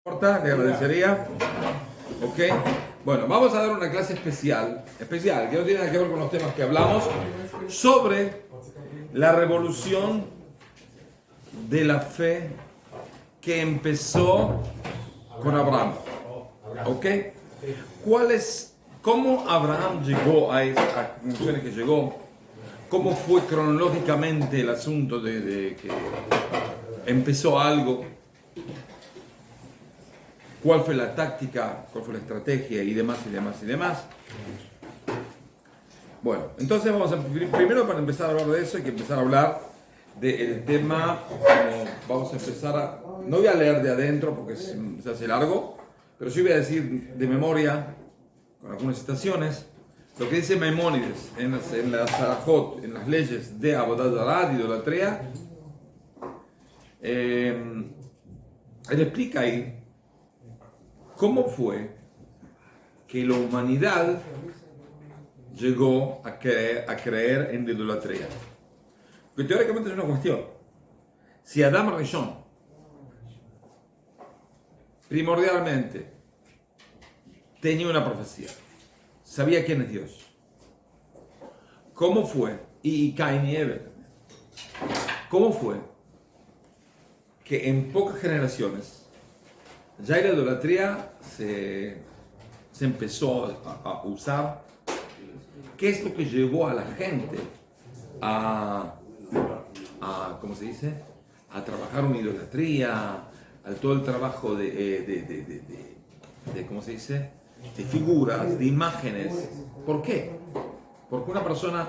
Le agradecería. Ok. Bueno, vamos a dar una clase especial, que no tiene nada que ver con los temas que hablamos, sobre la revolución de la fe que empezó con Abraham. Ok. ¿Cómo Abraham llegó a esas conclusiones que llegó? ¿Cómo fue cronológicamente el asunto de que empezó algo? ¿Cuál fue la táctica? ¿Cuál fue la estrategia? Y demás, y demás, y demás. Bueno, entonces primero para empezar a hablar de eso hay que empezar a hablar del tema. Vamos a empezar no voy a leer de adentro porque se hace largo, pero sí voy a decir de memoria, con algunas citaciones, lo que dice Maimónides en las Sarajot, en las leyes de Avodat Zarah, de idolatría. Él explica ahí cómo fue que la humanidad llegó a creer en la idolatría. Porque teóricamente es una cuestión. Si Adam Rishon, primordialmente, tenía una profecía, sabía quién es Dios, ¿cómo fue? Y Caín y Abel, ¿cómo fue que en pocas generaciones ya la idolatría se empezó a usar? ¿Qué es lo que llevó a la gente ¿cómo se dice? A trabajar una idolatría, a todo el trabajo de ¿cómo se dice? De figuras, de imágenes. ¿Por qué? Porque una persona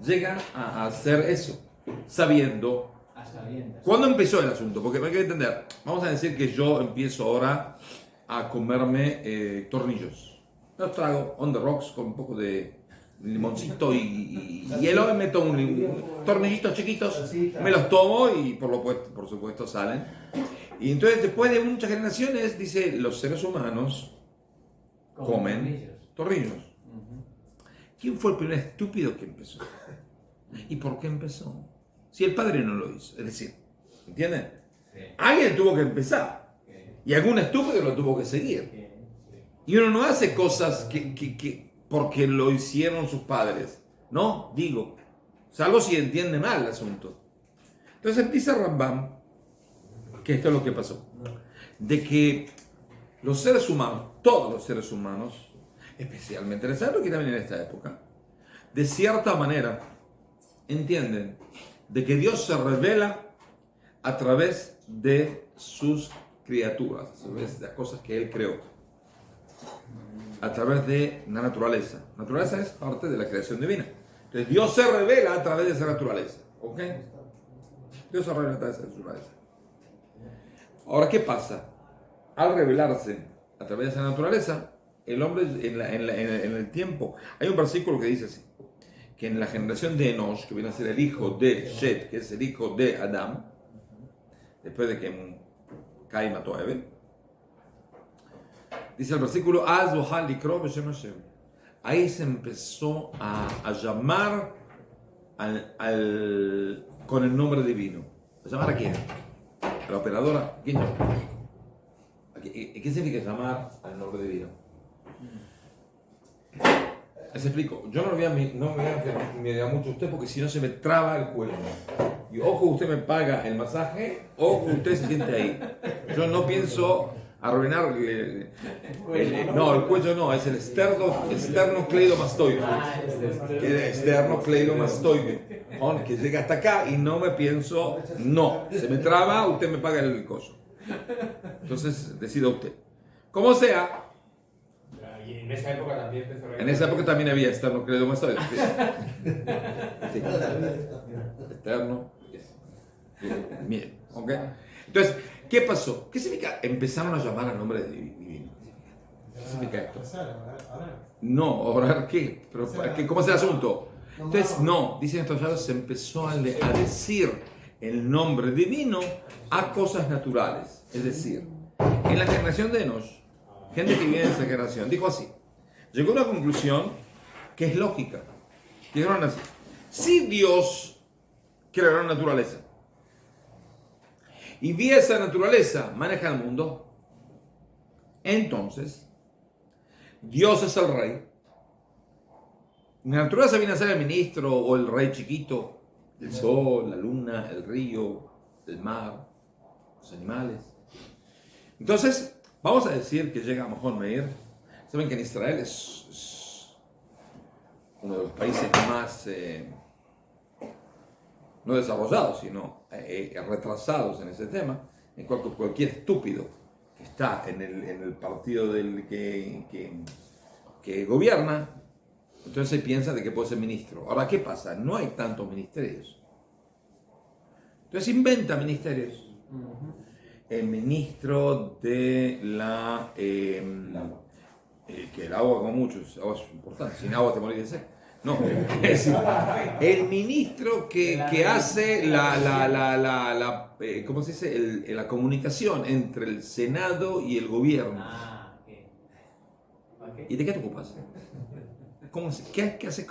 llega a hacer eso, sabiendo. ¿Cuándo empezó el asunto? Porque hay que entender. Vamos a decir que yo empiezo ahora a comerme tornillos. Los trago on the rocks con un poco de limoncito y hielo, y meto tornillitos chiquitos, me los tomo y por supuesto salen. Y entonces después de muchas generaciones dice, los seres humanos comen tornillos. ¿Quién fue el primer estúpido que empezó? ¿Y por qué empezó? Si el padre no lo hizo, es decir, ¿entienden? Sí. Alguien tuvo que empezar y algún estúpido lo tuvo que seguir. Y uno no hace cosas que porque lo hicieron sus padres, no, digo, salvo si entiende mal el asunto. Entonces dice Rambam que esto es lo que pasó, de que los seres humanos, todos los seres humanos, especialmente en esa época y también en esta época, de cierta manera entienden de que Dios se revela a través de sus criaturas, a través de las cosas que Él creó, a través de la naturaleza. La naturaleza es parte de la creación divina. Entonces Dios se revela a través de esa naturaleza. ¿Ok? Dios se revela a través de esa naturaleza. Ahora, ¿qué pasa? Al revelarse a través de esa naturaleza, el hombre en el tiempo, hay un versículo que dice así, que en la generación de Enosh, que viene a ser el hijo de Shet, que es el hijo de Adam, después de que Caín mató a Abel, dice el versículo, ahí se empezó a llamar con el nombre divino. ¿A llamar a quién? ¿A la operadora? ¿Quién llama? ¿Qué significa llamar al nombre divino? Les explico, yo no me voy a enfermar mucho a usted porque si no se me traba el cuello. Y ojo, usted me paga el masaje, ojo, usted se siente ahí. Yo no pienso arruinar el cuello no, es el esternocleidomastoide. Esternocleidomastoide, que llega hasta acá y no me pienso, no, se me traba, usted me paga el coso. Entonces, decida usted. Como sea. Y en esa época también En esa época también había esternocleidomastoide. Sí. Sí. Externo. Bien, ¿ok? Entonces, ¿qué pasó? ¿Qué significa? Empezaron a llamar al nombre divino. ¿Qué significa esto? No, ¿orar qué? Pero, ¿cómo es el asunto? Entonces, no, dicen estos llaves, se empezó a decir el nombre divino a cosas naturales. Es decir, en la generación de Enosh, gente que viene de esa generación, dijo así, llegó a una conclusión que es lógica. Dijeron así, si Dios creó la naturaleza, y vía esa naturaleza maneja el mundo, Entonces, Dios es el rey. En la naturaleza viene a ser el ministro o el rey chiquito, el sol, la luna, el río, el mar, los animales. Entonces, vamos a decir que llega Mahón Meir. Saben que en Israel es uno de los países más, no desarrollados, sino retrasados en ese tema, en cual cualquier estúpido que está en el partido del que gobierna, entonces piensa de que puede ser ministro. Ahora, ¿qué pasa? No hay tantos ministerios. Entonces inventa ministerios. El ministro de la... que el agua, como muchos, agua es importante, sin agua te morís de sed. No, es el ministro que hace ¿cómo se dice? La comunicación entre el Senado y el gobierno. Okay. ¿Y de qué te ocupas? ¿Qué haces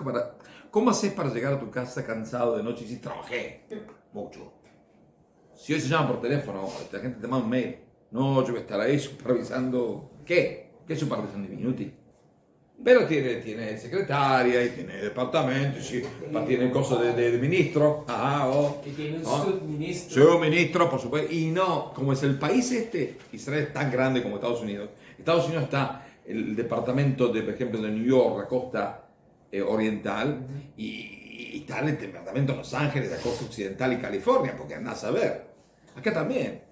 cómo haces para llegar a tu casa cansado de noche y decir, trabajé mucho? Si hoy se llama por teléfono, la gente te manda un mail. No, yo voy a estar ahí supervisando. ¿Qué? ¿Qué supervisión inútil? Pero tiene secretaria y tiene departamento, y sí, tiene cosas de ministro. Y tiene un subministro. Subministro, por supuesto. Y no, como es el país Israel es tan grande como Estados Unidos. Estados Unidos está el departamento de, por ejemplo, de New York, la costa oriental, y está el departamento de Los Ángeles, la costa occidental y California, porque andás a ver. Acá también.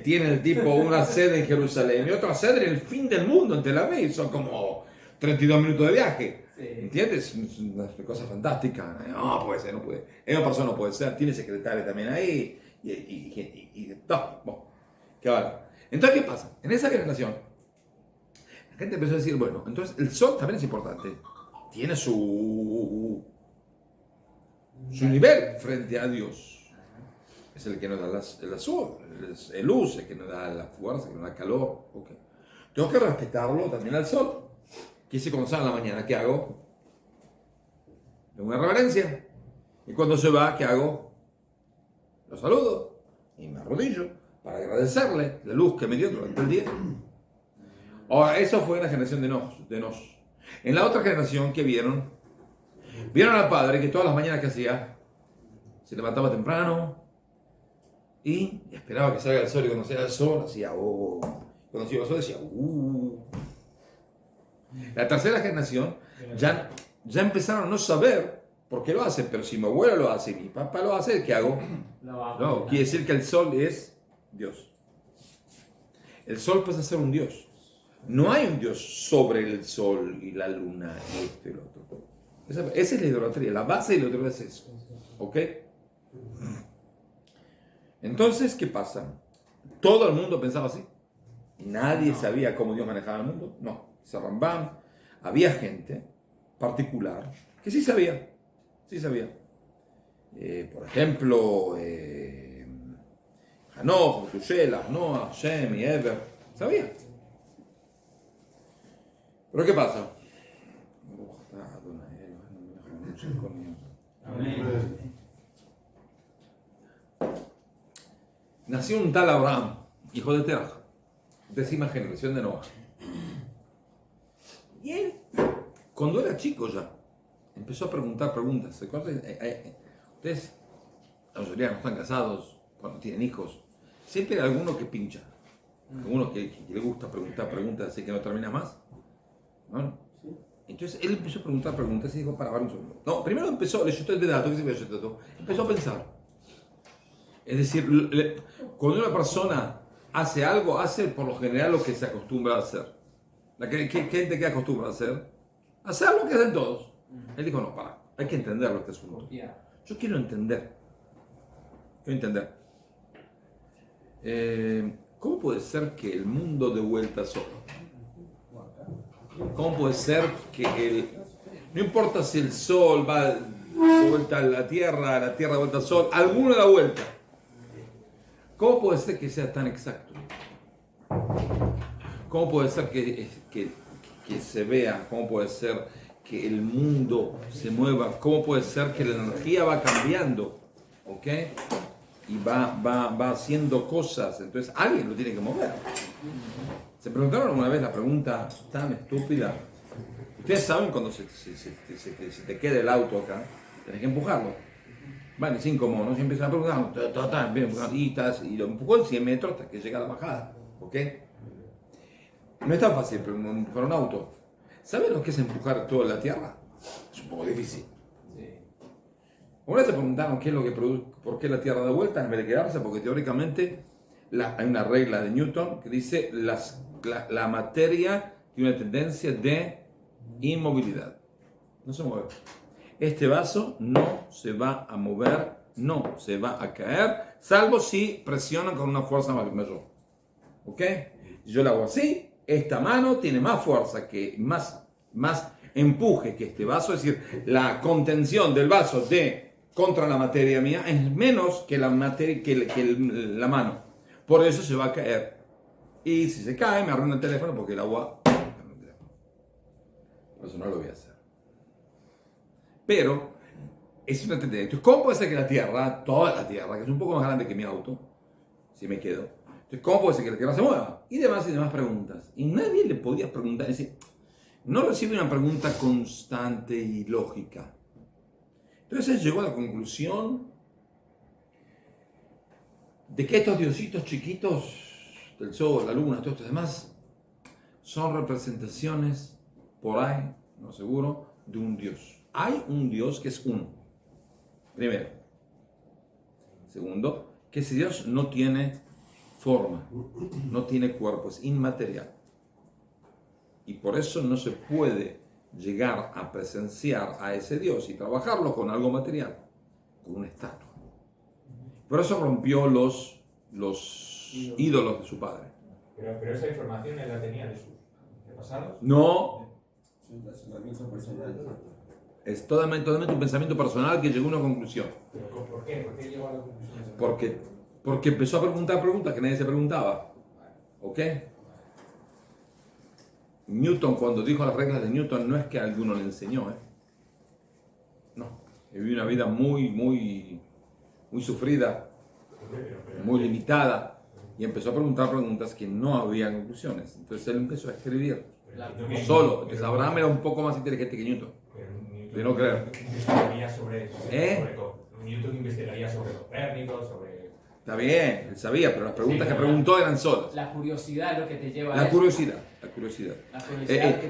Tiene el tipo una sede en Jerusalén y otra sede en el fin del mundo, en Tel Aviv. Son como 32 minutos de viaje. Sí. ¿Entiendes? Es una cosa fantástica. No puede ser, no puede. Una persona no puede ser. Tiene secretaria también ahí. No, bueno, ¿qué vale? Entonces, ¿qué pasa? En esa generación, la gente empezó a decir, bueno, entonces el sol también es importante. Tiene su nivel frente a Dios. Es el que nos da el sol, el luz, el que nos da la fuerza, el que nos da calor. Okay. Tengo que respetarlo también al sol. Que si cuando sale en la mañana, ¿qué hago? Le doy una reverencia. Y cuando se va, ¿qué hago? Lo saludo y me arrodillo para agradecerle la luz que me dio durante el día. Ahora, eso fue en la generación de Nos. En la otra generación, ¿qué vieron? Vieron al padre que todas las mañanas que hacía, se levantaba temprano y esperaba que salga el sol, y cuando salga el sol hacía cuando salía el sol decía La tercera generación ya empezaron a no saber por qué lo hacen, pero si mi abuelo lo hace y mi papá lo hace, ¿qué hago? No, quiere decir que el sol es Dios. El sol pasa a ser un Dios. No hay un Dios sobre el sol y la luna y esto y lo otro. Esa es la idolatría, la base de la idolatría es eso. ¿Ok? Entonces, ¿qué pasa? ¿Todo el mundo pensaba así? ¿Nadie sabía cómo Dios manejaba el mundo? No. Rambam, había gente particular que sí sabía. Por ejemplo, Hanoch, Metushelah, Noah, Shem y Eber. Sabía. Pero ¿qué pasa? Nació un tal Abraham, hijo de Terach, 10ª generación de Noah. Y él, cuando era chico ya, empezó a preguntar preguntas. Ustedes, la mayoría no están casados, cuando tienen hijos, siempre hay alguno que pincha. Alguno que le gusta preguntar preguntas, así que no termina más. ¿No? Entonces él empezó a preguntar preguntas y dijo, para un segundo. No, primero empezó a pensar. Es decir, cuando una persona hace algo, hace por lo general lo que se acostumbra a hacer. ¿Qué gente que acostumbra a hacer? Hacer lo que hacen todos. Él dijo, no, hay que entenderlo este asunto. Yo quiero entender. ¿Cómo puede ser que el mundo dé vuelta solo? ¿Cómo puede ser que no importa si el sol va de vuelta a la tierra de vuelta al sol, alguno da vuelta? ¿Cómo puede ser que sea tan exacto? ¿Cómo puede ser que se vea? ¿Cómo puede ser que el mundo se mueva? ¿Cómo puede ser que la energía va cambiando? ¿Ok? Y va haciendo cosas. Entonces alguien lo tiene que mover. ¿Se preguntaron alguna vez la pregunta tan estúpida? Ustedes saben cuando se te queda el auto acá, tenés que empujarlo. Vale, 5 monos y empiezan a preguntar, y lo empujó en 100 metros hasta que llega a la bajada. ¿Ok? No es tan fácil empujar un auto. ¿Saben lo que es empujar toda la tierra? Es un poco difícil. Una vez se preguntaron qué es lo que produce, por qué la Tierra da vueltas en vez de quedarse, porque teóricamente hay una regla de Newton que dice la materia tiene una tendencia de inmovilidad. No se mueve. Este vaso no se va a mover, no se va a caer, salvo si presionan con una fuerza mayor. ¿Ok? Si yo lo hago así, esta mano tiene más fuerza, más empuje que este vaso, es decir, la contención del vaso contra la materia mía es menos que la mano. Por eso se va a caer. Y si se cae, me arruina el teléfono porque el agua... Por eso no lo voy a hacer. Pero es una tendencia. Entonces, ¿cómo puede ser que la Tierra, toda la Tierra, que es un poco más grande que mi auto, si me quedo, entonces, ¿cómo puede ser que la Tierra se mueva? Y demás preguntas. Y nadie le podía preguntar. Es decir, no recibe una pregunta constante y lógica. Entonces él llegó a la conclusión de que estos diositos chiquitos del sol, la luna, todos estos demás, son representaciones, por ahí, no seguro, de un dios. Hay un dios que es uno. Primero. Segundo, que ese dios no tiene forma, no tiene cuerpo, es inmaterial. Y por eso no se puede llegar a presenciar a ese Dios y trabajarlo con algo material, con una estatua. Por eso rompió los ídolos de su padre. Pero esa información él la tenía de sus antepasados. No. Es un razonamiento personal. Es totalmente un pensamiento personal que llegó a una conclusión. ¿Pero por qué? ¿Por qué llegó a la conclusión? Porque empezó a preguntar preguntas que nadie se preguntaba. ¿Ok? Newton, cuando dijo las reglas de Newton, no es que alguno le enseñó, no, vivió una vida muy sufrida, muy limitada, y empezó a preguntar preguntas que no había conclusiones. Entonces él empezó a escribir solo. Entonces Abraham era un poco más inteligente que Newton, de no creer. Newton investigaría sobre Copérnico, sobre... Está bien, él sabía, pero las preguntas que preguntó eran solas. La curiosidad es lo que te lleva a La eso. curiosidad.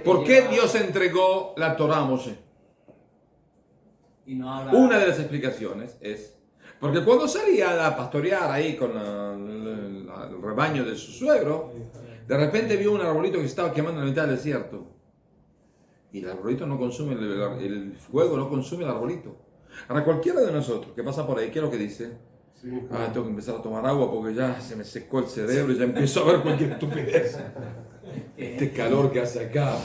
¿Por qué Dios entregó la Torá a Moshe? Y no habla... Una de las explicaciones es porque cuando salía a pastorear ahí con el rebaño de su suegro, de repente vio un arbolito que se estaba quemando en la mitad del desierto. Y el arbolito no consume, el fuego no consume el arbolito. Ahora cualquiera de nosotros que pasa por ahí, ¿qué es lo que dice? Tengo que empezar a tomar agua porque ya se me secó el cerebro y ya empiezo a ver cualquier estupidez. Este calor que hace acá,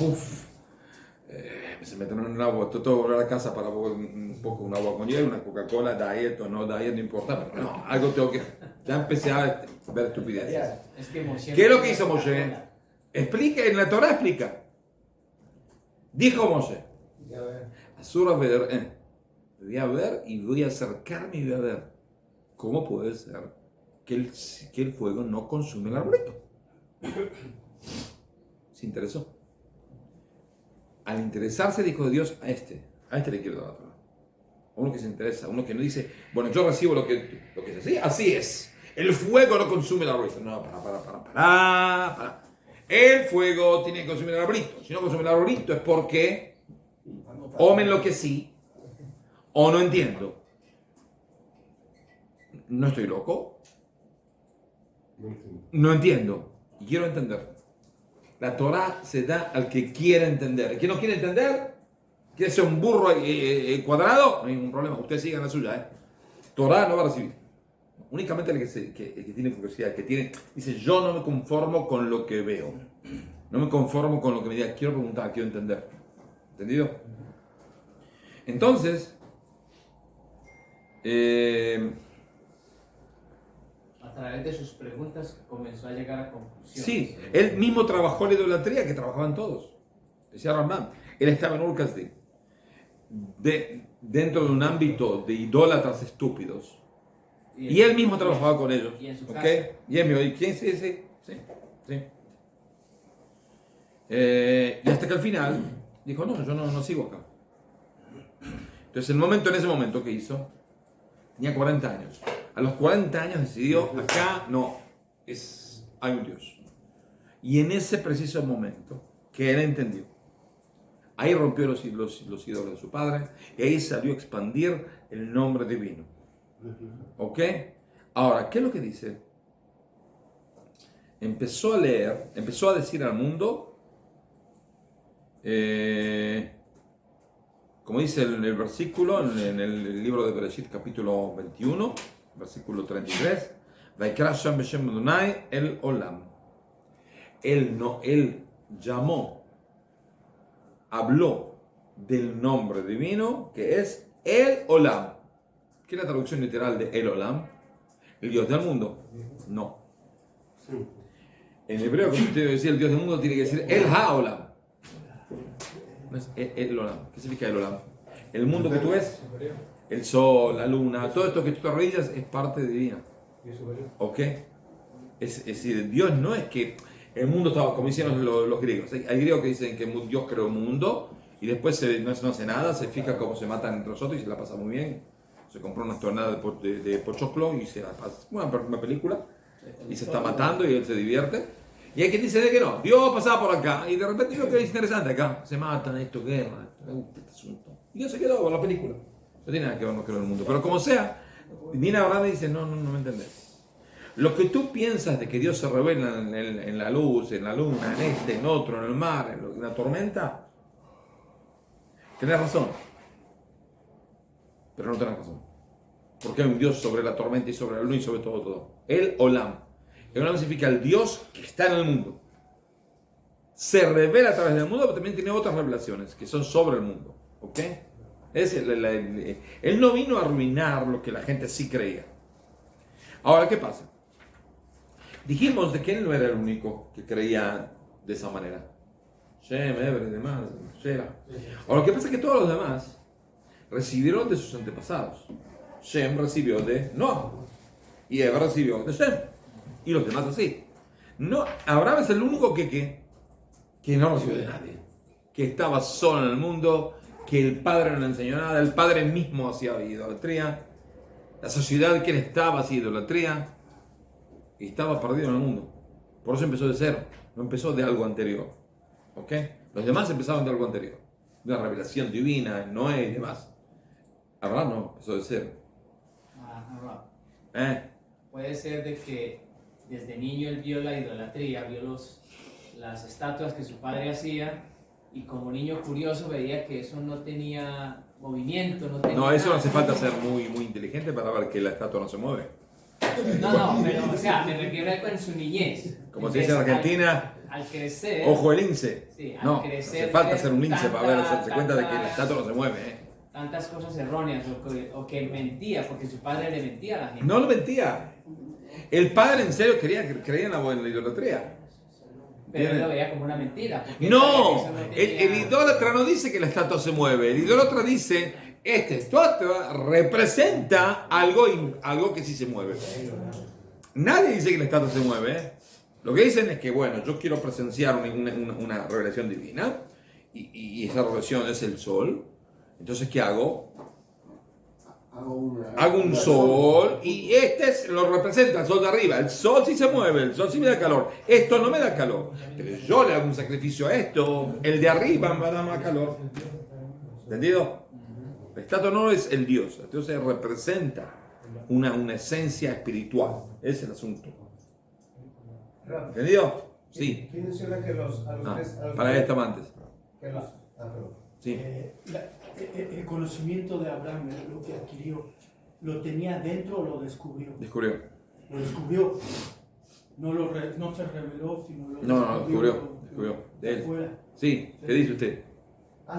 se meten en el agua, tengo que volver a casa para un poco un agua con hielo, una Coca-Cola, diet o no diet, no importa, pero no, algo tengo que... Ya empecé a ver estupideces. Es que Moshe... ¿Qué es lo que hizo Moshe? Explica, en la Torah explica. Dijo Moshe, Asura ver, voy a ver y voy a acercarme y voy a ver. ¿Cómo puede ser que el fuego no consume el arbolito? Se interesó. Al interesarse dijo Dios a este le quiero dar la Torah. Uno que se interesa, uno que no dice, bueno, yo recibo lo que es así, así es. El fuego no consume el arbolito. No, para. El fuego tiene que consumir el arbolito. Si no consume el arbolito es porque o me enloquecí o no entiendo. ¿No estoy loco? No entiendo. Y quiero entender. La Torah se da al que quiere entender. El que no quiere entender, quiere ser un burro cuadrado, no hay ningún problema. Ustedes sigan la suya. Torah no va a recibir. Únicamente el que tiene curiosidad, el que dice, yo no me conformo con lo que veo. No me conformo con lo que me diga. Quiero preguntar, quiero entender. ¿Entendido? Entonces, a través de sus preguntas comenzó a llegar a conclusiones. Sí, él mismo trabajó la idolatría que trabajaban todos. Decía Rambam, él estaba en Ur-Kasdim, dentro de un ámbito de idólatras estúpidos. Y él mismo trabajaba con ellos. Y en su ¿Okay? casa. Y él me dijo, ¿quién? Sí. Y hasta que al final dijo, no, yo no sigo acá. Entonces en ese momento, ¿qué hizo? Tenía 40 años. A los 40 años decidió, acá no, hay un Dios. Y en ese preciso momento, que él entendió, ahí rompió los ídolos de su padre, y ahí salió a expandir el nombre divino. ¿Ok? Ahora, ¿qué es lo que dice? Empezó a leer, empezó a decir al mundo, como dice el versículo en el libro de Bereshit, capítulo 21, versículo 33, Vaikra Shem Beshem Adonai el Olam. Él llamó, habló del nombre divino que es el Olam. ¿Qué es la traducción literal de el Olam? ¿El Dios del mundo? No. En hebreo, como usted decía, el Dios del mundo tiene que decir el Ha-Olam. No es el Olam. ¿Qué significa el Olam? El mundo que tú ves, el sol, la luna, todo esto que tú te arrodillas es parte divina. ¿Ok? Es decir, Dios no es que el mundo estaba, como hicieron los griegos. Hay griegos que dicen que Dios creó un mundo y después no hace nada, se fija cómo se matan entre nosotros y se la pasa muy bien. Se compró una tonelada de pochoclo y se la pasa, una película, y se está matando y él se divierte. Y hay quien dice que no, Dios pasaba por acá y de repente lo que es interesante acá, se matan, esto, guerra, este asunto. Y Dios se quedó con la película. No tiene nada que ver con el mundo. Pero como sea, viene Abraham y dice, no me entendés. Lo que tú piensas de que Dios se revela en la luz, en la luna, en otro, en el mar, en la tormenta, tenés razón. Pero no tenés razón. Porque hay un Dios sobre la tormenta y sobre la luna y sobre todo. El Olam. El Olam significa el Dios que está en el mundo. Se revela a través del mundo, pero también tiene otras revelaciones que son sobre el mundo. ¿Ok? Él no vino a arruinar lo que la gente sí creía. Ahora, ¿qué pasa? Dijimos de que él no era el único que creía de esa manera. Shem, Eber y demás. Ahora, lo que pasa es que todos los demás recibieron de sus antepasados. Shem recibió de Noah y Eber recibió de Shem y los demás así. No, Abraham es el único que no recibió de nadie, que estaba solo en el mundo, que el padre no le enseñó nada, el padre mismo hacía idolatría, la sociedad que él estaba hacía idolatría y estaba perdido en el mundo. Por eso empezó de cero, no empezó de algo anterior. ¿Ok? Los demás empezaron de algo anterior, de una revelación divina, Noé y demás. Abraham no, empezó de cero. Puede ser de que desde niño él vio la idolatría, vio las estatuas que su padre hacía y como niño curioso veía que eso no tenía movimiento, no tenía eso no nada. hace falta ser muy inteligente para ver que la estatua no se mueve. No, pero o sea, me refiero a en su niñez. Como se dice en Argentina, al crecer, ojo el lince. Sí, No crecer, hace falta ser un lince para darse cuenta de que la tantas- estatua no se mueve. tantas cosas erróneas o que mentía, porque su padre le mentía a la gente. No lo mentía. El padre en serio creía en la idolatría. Pero él lo veía como una mentira. porque No, sabía que eso el idólatra no dice que la estatua se mueve. El idólatra dice, esta estatua representa algo que sí se mueve. Nadie dice que la estatua se mueve. Lo que dicen es que, bueno, yo quiero presenciar una revelación divina y esa revelación es el sol. Entonces, ¿qué hago? Hago un sol y lo representa el sol de arriba. El sol sí se mueve, el sol sí me da calor. Esto no me da calor. Pero yo le hago un sacrificio a esto. El de arriba me da más calor. ¿Entendido? La estatua no es el Dios. Entonces representa una esencia espiritual. Ese es el asunto. ¿Entendido? Sí. ¿Quién menciona que Para esto antes. perdón. Sí. El conocimiento de Abraham, lo que adquirió, ¿lo tenía dentro o lo descubrió? Descubrió. Lo descubrió. No se reveló, sino lo No, descubrió. De él. Afuera. Sí, ¿qué dice usted?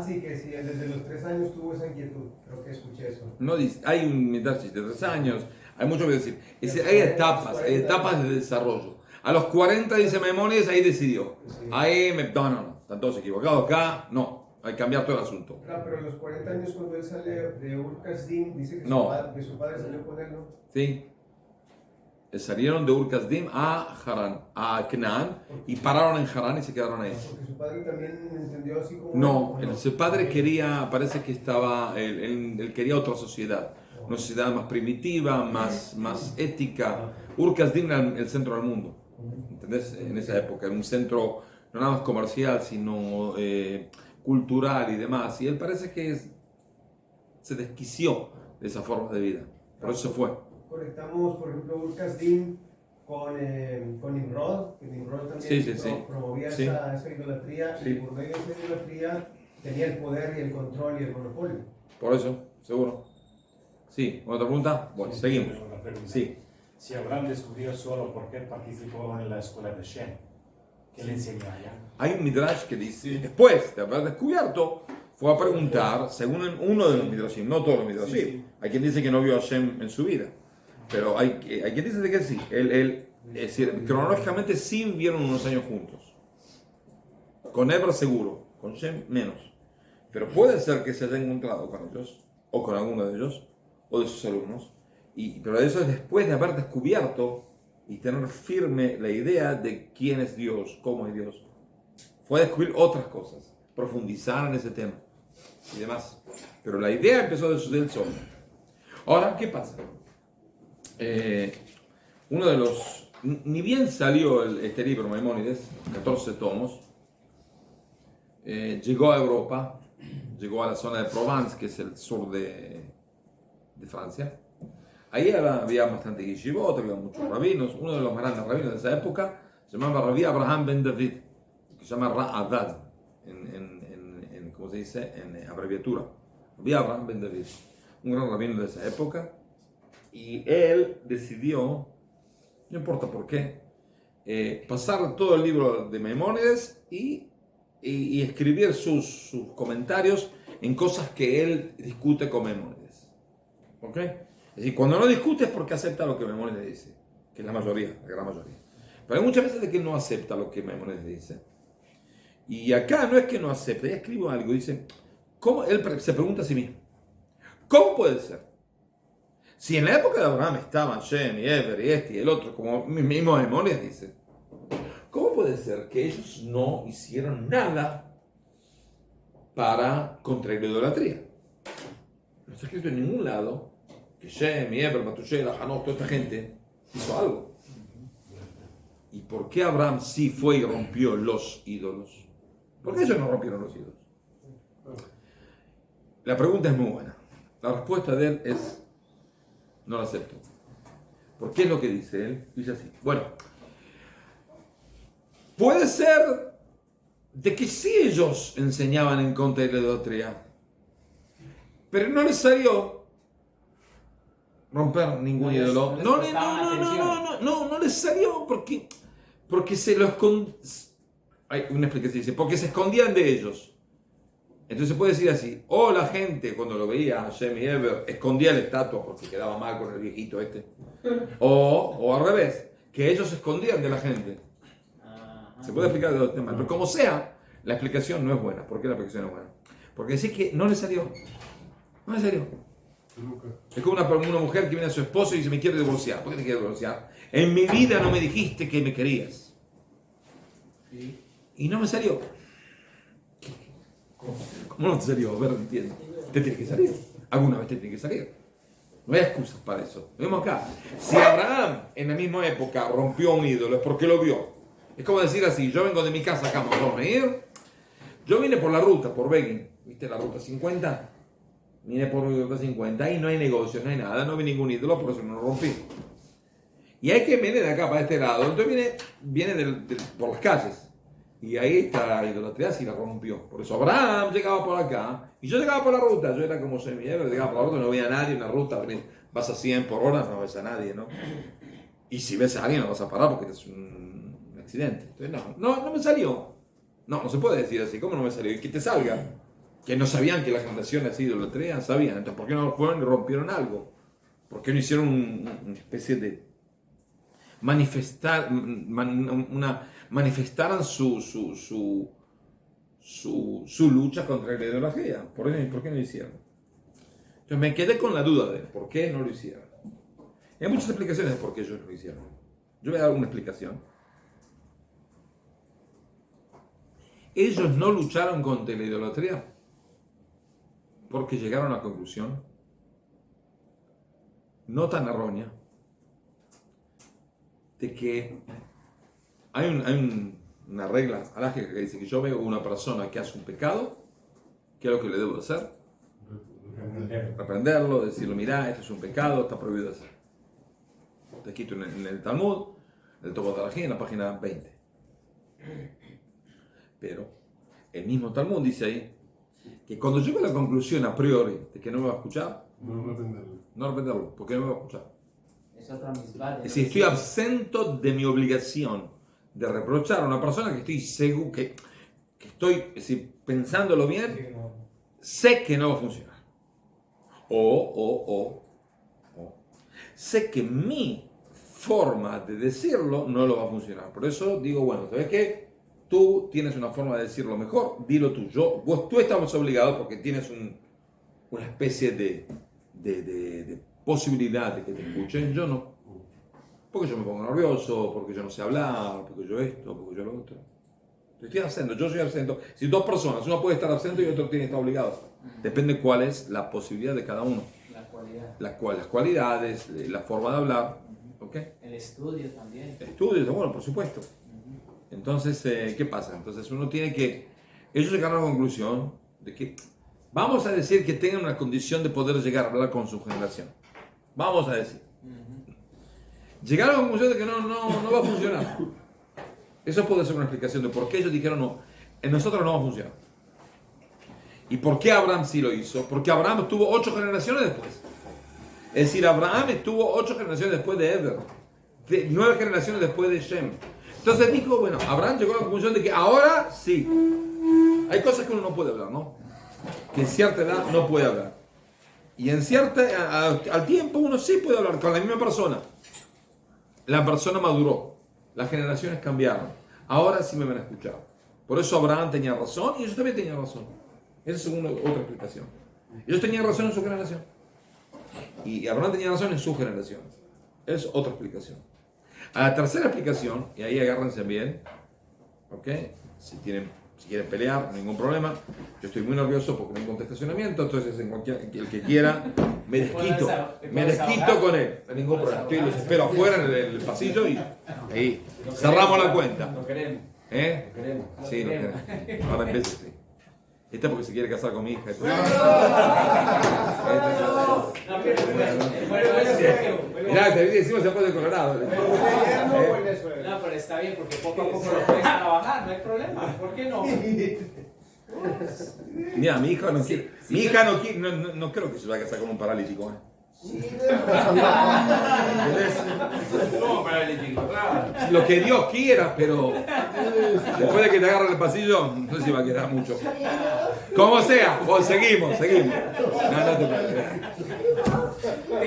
Sí, que sí, desde los 3 años tuvo esa inquietud. Creo que escuché eso. No dice, hay un metástasis de 3 años, hay mucho que decir. Hay etapas de desarrollo. A los 40 dice Memonides, ahí decidió. Ahí no, están todos equivocados acá, no. Hay que cambiar todo el asunto. Pero a los 40 años cuando él sale de Ur Kasdim, dice que No. su padre salió con él, ¿no? ¿Sí? Salieron de Ur Kasdim a Harán, a Canaán, y pararon en Harán y se quedaron ahí. Porque su padre también entendió así como... No, su padre quería, parece que estaba, él quería otra sociedad, una sociedad más primitiva, más ética. Ur Kasdim era el centro del mundo, ¿entendés? En esa época, era un centro no nada más comercial, sino cultural y demás. Y él parece que se desquició de esa forma de vida, por eso se fue. Conectamos, por ejemplo, Ur Kasdim con Nimrod, que Nimrod también Sí. promovía Sí. esa idolatría, Sí. y por medio de esa idolatría tenía el poder y el control y el monopolio. Por eso, seguro. Sí, ¿otra pregunta? Bueno, Sí, seguimos. tengo una pregunta. Sí. Si Abraham descubrió solo por qué participó en la escuela de Shem, ¿qué le enseñó allá? Hay un midrash que dice, después de haber descubierto, fue a preguntar, según uno de los midrashim, no todos los midrashim. Hay quien dice que no vio a Shem en su vida, pero hay quien dice que sí. Es decir, cronológicamente sí vivieron unos años juntos. Con Eber seguro, con Shem menos. Pero puede ser que se haya encontrado con ellos, o con alguno de ellos, o de sus alumnos. Pero eso es después de haber descubierto y tener firme la idea de quién es Dios, cómo es Dios. Fue a descubrir otras cosas, profundizar en ese tema y demás. Pero la idea empezó de él solo. Ahora, ¿qué pasa? Uno de los... Ni bien salió este libro, Maimónides, 14 tomos, llegó a Europa, llegó a la zona de Provence, que es el sur de Francia. Ahí había bastante yeshivot, había muchos rabinos. Uno de los más grandes rabinos de esa época se llamaba Rabbi Abraham ben David, que se llama Ra'adad, ¿cómo se dice? En abreviatura. Rabbi Abraham ben David, un gran rabino de esa época. Y él decidió, no importa por qué, pasar todo el libro de Maimónides y escribir sus comentarios en cosas que él discute con Maimónides. ¿Ok? Es decir, cuando no discute es porque acepta lo que Maimónides dice, que es la mayoría, la gran mayoría. Pero hay muchas veces de que él no acepta lo que Maimónides dice. Y acá no es que no acepte, ella escribe algo, dice, ¿cómo? Él se pregunta a sí mismo, ¿cómo puede ser? Si en la época de Abraham estaban Shem y Eber y este y el otro, como mismo Maimónides dice, ¿cómo puede ser que ellos no hicieron nada para contraer la idolatría? No está escrito en ningún lado que Shem y Eber, Matushela, Hanok, toda esta gente hizo algo. ¿Y por qué Abraham sí fue y rompió los ídolos? ¿Por qué ellos no rompieron los ídolos? La pregunta es muy buena. La respuesta de él es: no lo acepto. ¿Por qué es lo que dice él? Dice así. Bueno, puede ser de que sí ellos enseñaban en contra de la idolatría, pero no les salió romper ningún ídolo. No les salió porque se lo escondían. Hay una explicación, dice, porque se escondían de ellos. Entonces se puede decir así, o la gente cuando lo veía a Shem y Eber escondía la estatua porque quedaba mal con el viejito este, o al revés, que ellos se escondían de la gente. Se puede explicar de dos temas, pero como sea, la explicación no es buena. ¿Por qué la explicación no es buena? Porque decir que no le salió. No le salió. Es como una mujer que viene a su esposo y dice, me quiero divorciar. ¿Por qué te quieres divorciar? En mi vida no me dijiste que me querías. Y no me salió. ¿Cómo no te salió? A ver, entiendo. Te tiene que salir. Alguna vez te tiene que salir. No hay excusas para eso. Lo vemos acá. Si Abraham en la misma época rompió un ídolo, es porque lo vio. Es como decir así, yo vengo de mi casa acá, vamos a ir. Yo vine por la ruta, por Begin. ¿Viste la ruta 50? Vine por la ruta 50. Ahí no hay negocio, no hay nada. No vi ningún ídolo, por eso no lo rompí. Y hay que viene de acá para este lado. Entonces viene por las calles. Y ahí está la idolatría, si la rompió. Por eso Abraham llegaba por acá y yo llegaba por la ruta. Yo era como semillero, llegaba por la ruta, no veía a nadie en la ruta. Vas a 100 por hora, no ves a nadie, ¿no? Y si ves a alguien, no vas a parar porque es un accidente. Entonces, no me salió. No se puede decir así. ¿Cómo no me salió? Y que te salga. Que no sabían que la generación así idolatría, sabían. Entonces, ¿por qué no fueron y rompieron algo? ¿Por qué no hicieron una especie de manifestaran su lucha contra la idolatría? ¿Por qué no lo hicieron? Entonces me quedé con la duda de por qué no lo hicieron. Hay muchas explicaciones de por qué ellos lo hicieron. Yo voy a dar una explicación. Ellos no lucharon contra la idolatría porque llegaron a la conclusión no tan errónea de que hay una regla alágica que dice que yo veo una persona que hace un pecado, ¿qué es lo que le debo hacer? Reprenderlo, decirle, mirá, esto es un pecado, está prohibido hacer. Está escrito en el Talmud, en el Tobat Arajim, en la página 20. Pero el mismo Talmud dice ahí que cuando llego a la conclusión a priori de que no me va a escuchar, no reprenderlo, porque no me va a escuchar. Es otra misbah. Es decir, estoy absento de mi obligación de reprochar a una persona que estoy seguro, que estoy, es decir, pensándolo bien, sé que no va a funcionar. O sé que mi forma de decirlo no lo va a funcionar. Por eso digo, bueno, ¿sabes qué? Tú tienes una forma de decirlo mejor, dilo tú. Tú estamos obligados porque tienes una especie de posibilidad de que te escuchen, yo no. Porque yo me pongo nervioso, porque yo no sé hablar, porque yo esto, porque yo lo otro. Yo soy absento. Si dos personas, uno puede estar absento y otro tiene que estar obligado. Depende cuál es la posibilidad de cada uno. La cualidad. Las cualidades, la forma de hablar. ¿Okay? El estudio también. Estudios, bueno, por supuesto. Entonces, ¿qué pasa? Entonces uno tiene que... Ellos llegaron a la conclusión de que vamos a decir que tengan una condición de poder llegar a hablar con su generación. Vamos a decir. Llegaron a la conclusión de que no va a funcionar. Eso puede ser una explicación de por qué ellos dijeron no, en nosotros no va a funcionar. ¿Y por qué Abraham sí lo hizo? Porque Abraham estuvo 8 generaciones después. Es decir, Abraham estuvo 8 generaciones después de Eber, 9 generaciones después de Shem. Entonces dijo, bueno, Abraham llegó a la conclusión de que ahora sí. Hay cosas que uno no puede hablar, ¿no? Que en cierta edad no puede hablar. Y en al tiempo uno sí puede hablar con la misma persona. La persona maduró. Las generaciones cambiaron. Ahora sí me van a escuchar. Por eso Abraham tenía razón y ellos también tenían razón. Esa es otra explicación. Ellos tenían razón en su generación. Y Abraham tenía razón en su generación. Es otra explicación. A la tercera explicación, y ahí agárrense bien, ¿ok? Si quieren pelear, ningún problema. Yo estoy muy nervioso porque no encontré estacionamiento, entonces el que quiera, me desquito con él. No hay ningún problema. Los espero afuera en el pasillo y ahí cerramos la cuenta. No queremos. ¿Eh? No queremos. Sí, no queremos. Ahora empieza, sí. Esta porque se quiere casar con mi hija. Mirá, te decimos se puede de Colorado. No, pero está bien porque poco a poco lo puedes trabajar, no hay problema. ¿Por qué no? Mira, mi hija no quiere. Mi hija no quiere. No creo que se vaya a casar con un paralítico. ¿Cómo paralítico? Lo que Dios quiera, pero después de que te agarre el pasillo, no sé si va a quedar mucho. Como sea, seguimos. No te preocupes.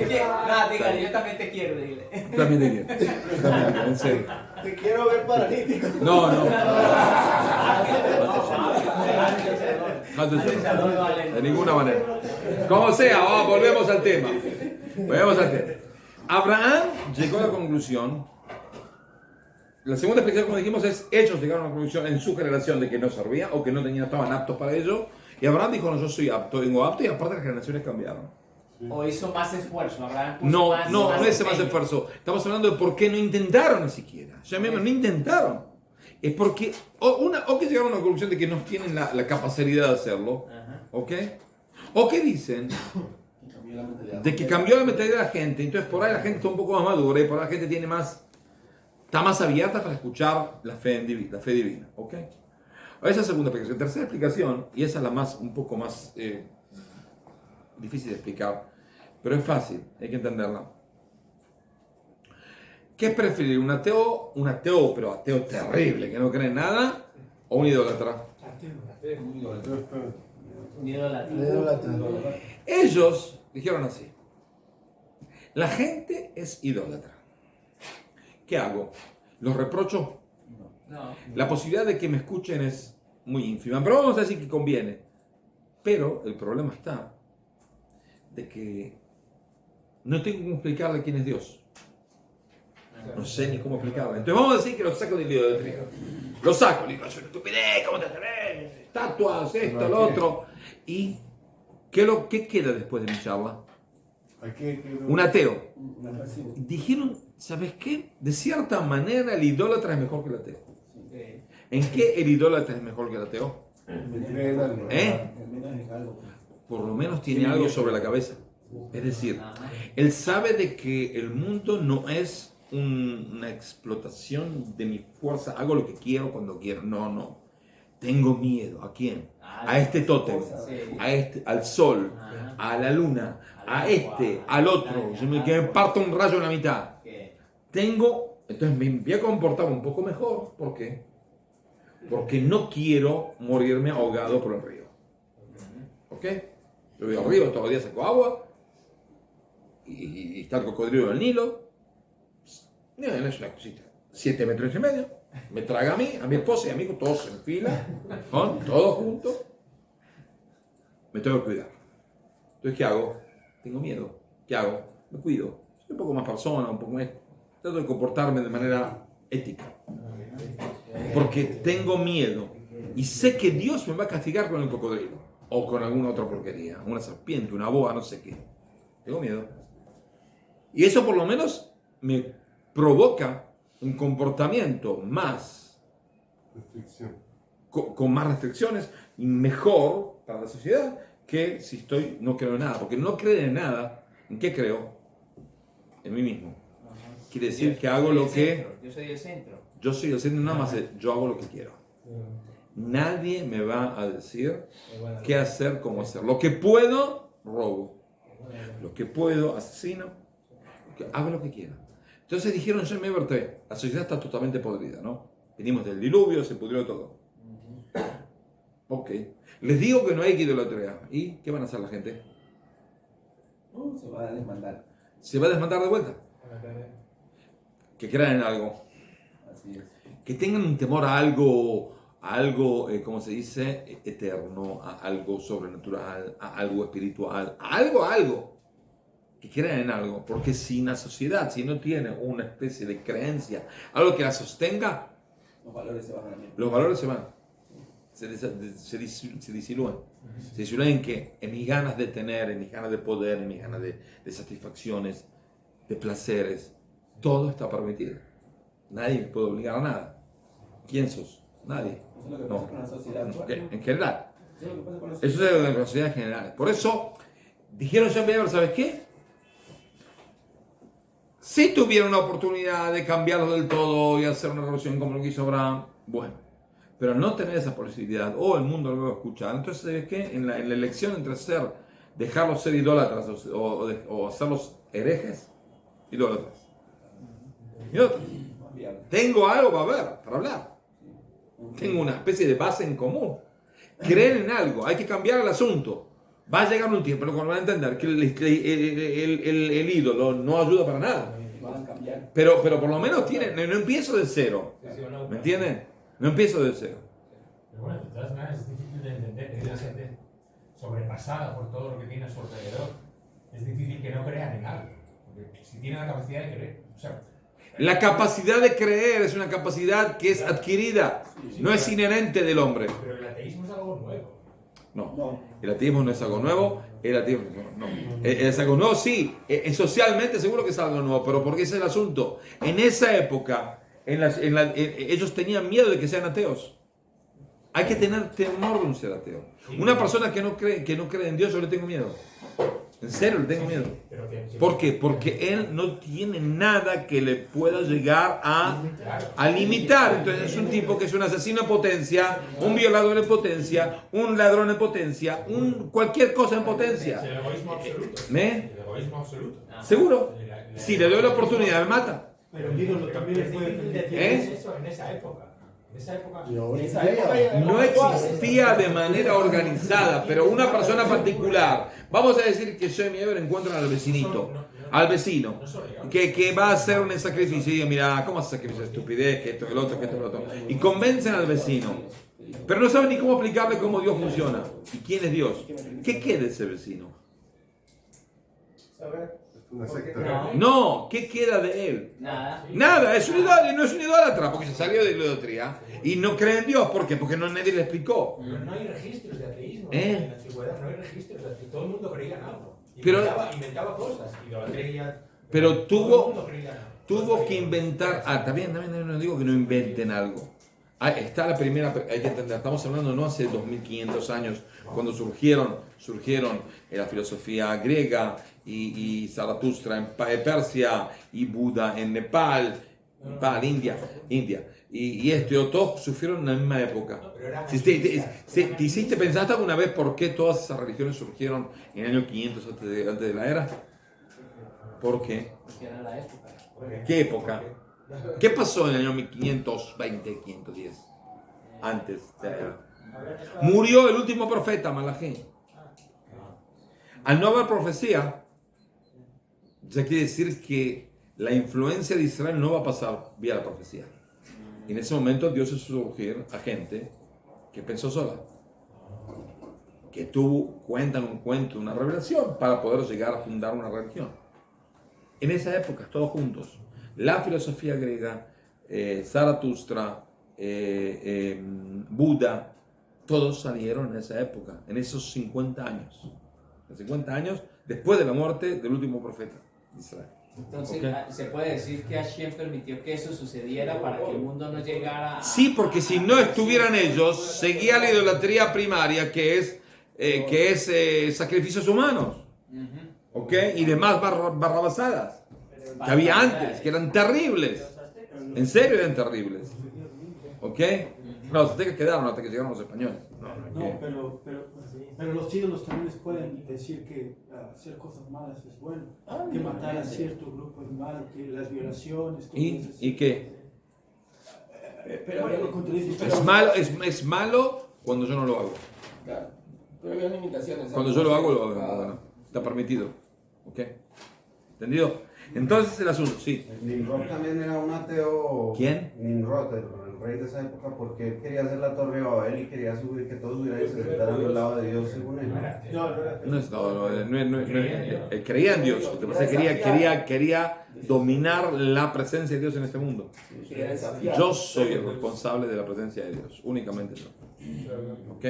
Dígale, yo también te quiero, dile. También te quiero, en serio. Te quiero ver paralítico. No. De ninguna manera. Como sea, volvemos al tema. Abraham llegó a la conclusión. La segunda explicación, como dijimos, es ellos llegaron a la conclusión en su generación de que no servía o que no estaban aptos para ello. Y Abraham dijo, no, yo soy apto, vengo apto, y aparte las generaciones cambiaron. O hizo más esfuerzo, Abraham puso No es ese más empeño. esfuerzo. Estamos hablando de por qué no intentaron ni siquiera. No intentaron. Es porque, o que llegaron a la conclusión de que no tienen la capacidad de hacerlo, Ajá. ¿ok? O que dicen de que cambió la mentalidad de la gente, entonces por ahí la gente está un poco más madura y por ahí la gente está más abierta para escuchar la fe divina, ¿ok? Esa es la segunda explicación. Tercera explicación, y esa es la un poco más difícil de explicar, pero es fácil, hay que entenderla. ¿Qué es preferir? ¿Un ateo, pero ateo terrible, que no cree en nada, o un idólatra? Un idólatra. Ellos dijeron así: la gente es idólatra. ¿Qué hago? ¿Los reprocho? No. La posibilidad de que me escuchen es muy ínfima, pero vamos a decir que conviene. Pero el problema está de que no tengo que explicarle quién es Dios. No sé ni cómo explicarlo. Entonces vamos a decir que lo saco del idolatría. Lo saco, digo, es una estupidez, ¿cómo te atreves? Estatuas, esto, lo otro. ¿Y qué queda después de mi charla? Un ateo. Dijeron, ¿sabes qué? De cierta manera el idólatra es mejor que el ateo. ¿En qué el idólatra es mejor que el ateo? ¿Eh? Por lo menos tiene algo sobre la cabeza. Es decir, él sabe de que el mundo no es una explotación de mi fuerza. Hago lo que quiero cuando quiero. No. Tengo miedo. ¿A quién? A este tótem, al sol, a la luna, al otro. Que me parta un rayo en la mitad. Entonces me voy a comportar un poco mejor. ¿Por qué? Porque no quiero morirme ahogado por el río. ¿Ok? Yo voy al río, todos los días saco agua y está el cocodrilo del Nilo. No es una cosita. 7 metros y medio. Me traga a mi esposa y a mi hijo, todos en fila, todos juntos. Me tengo que cuidar. Entonces, ¿qué hago? Tengo miedo. ¿Qué hago? Me cuido. Soy un poco más persona, un poco más. Trato de comportarme de manera ética. Porque tengo miedo. Y sé que Dios me va a castigar con el cocodrilo. O con alguna otra porquería. Una serpiente, una boa, no sé qué. Tengo miedo. Y eso por lo menos me provoca un comportamiento más con más restricciones y mejor para la sociedad que si no creo en nada. Porque no creo en nada. ¿En qué creo? En mí mismo. Quiere decir que hago lo que... Yo soy el centro. Yo soy el centro, nada más yo hago lo que quiero. Nadie me va a decir qué hacer, cómo hacer. Lo que puedo, robo. Lo que puedo, asesino. Hago lo que quiero. Entonces dijeron, yo me verté. La sociedad está totalmente podrida, ¿no? Venimos del diluvio, se pudrió todo. Ok. Les digo que no hay idolatría. ¿Y qué van a hacer la gente? Se va a desmandar. ¿Se va a desmandar de vuelta? Que crean en algo. Así es. Que tengan un temor a algo, ¿cómo se dice? Eterno, a algo sobrenatural, a algo espiritual, a algo. Que crean en algo. Porque si una sociedad, si no tiene una especie de creencia, algo que la sostenga, Los valores se van a los valores se van. Se disilúen. Se disilúen en qué? En mis ganas de tener, en mis ganas de poder, en mis ganas de satisfacciones, de placeres. Todo está permitido. Nadie me puede obligar a nada. ¿Quién sos? Nadie. Eso es lo que No. pasa con la sociedad. Okay. En general. Eso es lo que pasa con la Eso es de la sociedad en general. Por eso dijeron, ¿sabes qué? Si tuviera una oportunidad de cambiarlo del todo y hacer una revolución como lo que hizo Abraham, bueno, pero no tener esa posibilidad, o el mundo lo va a escuchar. Entonces, ¿sabes qué? En la elección entre dejarlos ser idólatras o hacerlos herejes, idólatras. Tengo algo para hablar. Tengo una especie de base en común. Creer en algo, hay que cambiar el asunto. Va a llegar un tiempo en el cual van a entender que el ídolo no ayuda para nada. Pero por lo menos no empiezo de cero. ¿Me entienden? No empiezo de cero. Pero bueno, de todas maneras es difícil de entender que la gente sobrepasada por todo lo que tiene a su alrededor, es difícil que no crean en algo. Porque si tiene la capacidad de creer, o sea, La capacidad de creer es una capacidad que es adquirida, no es inherente del hombre. pero el ateísmo es algo nuevo. No, el ateísmo no es algo nuevo, el ateísmo no. Es algo nuevo, sí, socialmente seguro que es algo nuevo, pero porque ese es el asunto. En esa época, ellos tenían miedo de que sean ateos. Hay que tener temor de un ser ateo. Una persona que no cree en Dios, yo le tengo miedo. En serio, le tengo miedo. ¿Por qué? Porque él no tiene nada que le pueda llegar a limitar. Entonces es un tipo que es un asesino en potencia, un violador en potencia, un ladrón en potencia, cualquier cosa en potencia. El egoísmo absoluto. ¿Me? El egoísmo absoluto. ¿Seguro? Si le doy la oportunidad, me mata. Pero el ídolo también le puede permitir. Eso en esa época. En esa época. No existía de manera organizada, pero una persona particular, vamos a decir que yo y mi Ever encuentran al vecinito, al vecino, que va a hacer un sacrificio y digo, mira, ¿cómo hace sacrificio? Estupidez, que esto, el otro, que esto, el otro. Y convencen al vecino, pero no saben ni cómo explicarle cómo Dios funciona. ¿Y quién es Dios? ¿Qué queda ese vecino? Una secta. No. No, ¿qué queda de él? Nada. Nada, es un idólatra, no es un idólatra, porque se salió de la idolatría y no cree en Dios. ¿Por qué? Porque nadie le explicó. Pero no hay registros de ateísmo. ¿Eh? En la antigüedad no hay registros de ateísmo. Todo el mundo creía en algo. Pero- Inventaba cosas. Idolatría. Pero todo el mundo creía en algo. Tuvo Todos que creían. inventar. También no digo que no inventen algo. Está la primera, hay que entender, estamos hablando no hace 2500 años, cuando surgieron la filosofía griega y Zaratustra en Persia y Buda en Nepal, India. Y todos sufrieron en la misma época. No, pero eran ¿Te hiciste pensaste alguna vez por qué todas esas religiones surgieron en el año 500 antes de la era? ¿Por qué? Porque era la época. ¿Qué época? ¿Qué pasó en el año 1520, 510? Antes de la era. Murió el último profeta, Malají. Al no haber profecía, ya quiere decir que la influencia de Israel no va a pasar vía la profecía. Y en ese momento Dios hizo surgir a gente que pensó sola, que cuentan un cuento, una revelación para poder llegar a fundar una religión. En esa época, todos juntos, la filosofía griega, Zaratustra, Buda, todos salieron en esa época, en esos 50 años. 50 años después de la muerte del último profeta de Israel. Entonces, Ok. se puede decir que Hashem permitió que eso sucediera para que el mundo no llegara a... Sí, porque si no estuvieran ellos, seguía la idolatría primaria, que es sacrificios humanos, Ujú. ¿ok? Y demás barrabasadas que había antes, que eran terribles. En serio eran terribles. ¿Ok? No, los aztecas quedaron hasta que llegaron los españoles. No, pero los ídolos también les pueden decir que hacer cosas malas es bueno, que matar a cierto grupo es malo, que las violaciones... cosas así. ¿Y qué? Pero bueno, contradice, Es malo cuando yo no lo hago. Claro. Pero había limitaciones. Cuando yo lo hago, bueno, está permitido. ¿Ok? ¿Entendido? Entonces el asunto, sí. Nimrod también era un ateo. ¿Quién? Nimrod, el rey de esa época, porque él quería hacer la torre de Babel y quería subir que todos hubieran se sentaran al lado de Dios según él. Él creía en Dios. Lo que pasa es que quería dominar la presencia de Dios en este mundo. Yo soy el responsable de la presencia de Dios, únicamente yo. ¿Ok?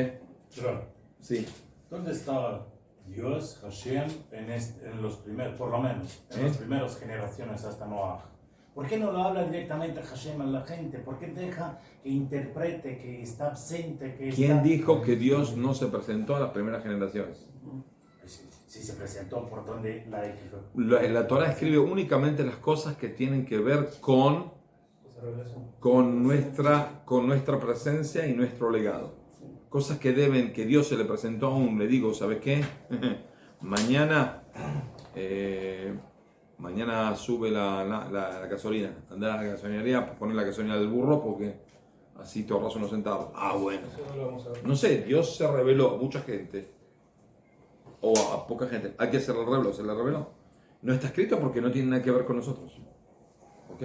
Pero, Sí. ¿dónde estaba Dios, Hashem, en los primeros, por lo menos, en las primeras generaciones hasta Noah? ¿Por qué no lo habla directamente Hashem a la gente? ¿Por qué deja que interprete, que está absente? ¿Quién dijo que Dios no se presentó a las primeras generaciones? Si se presentó por donde La Torah escribe únicamente las cosas que tienen que ver con nuestra presencia y nuestro legado. Cosas que Dios se le presentó a le digo, ¿sabes qué? Mañana sube la gasolina. Anda a la gasolinería, poner la gasolina del burro porque así te ahorras unos centavos. Bueno. No sé, Dios se reveló a mucha gente o a poca gente. ¿A quién se le reveló? No está escrito porque no tiene nada que ver con nosotros. ¿Ok?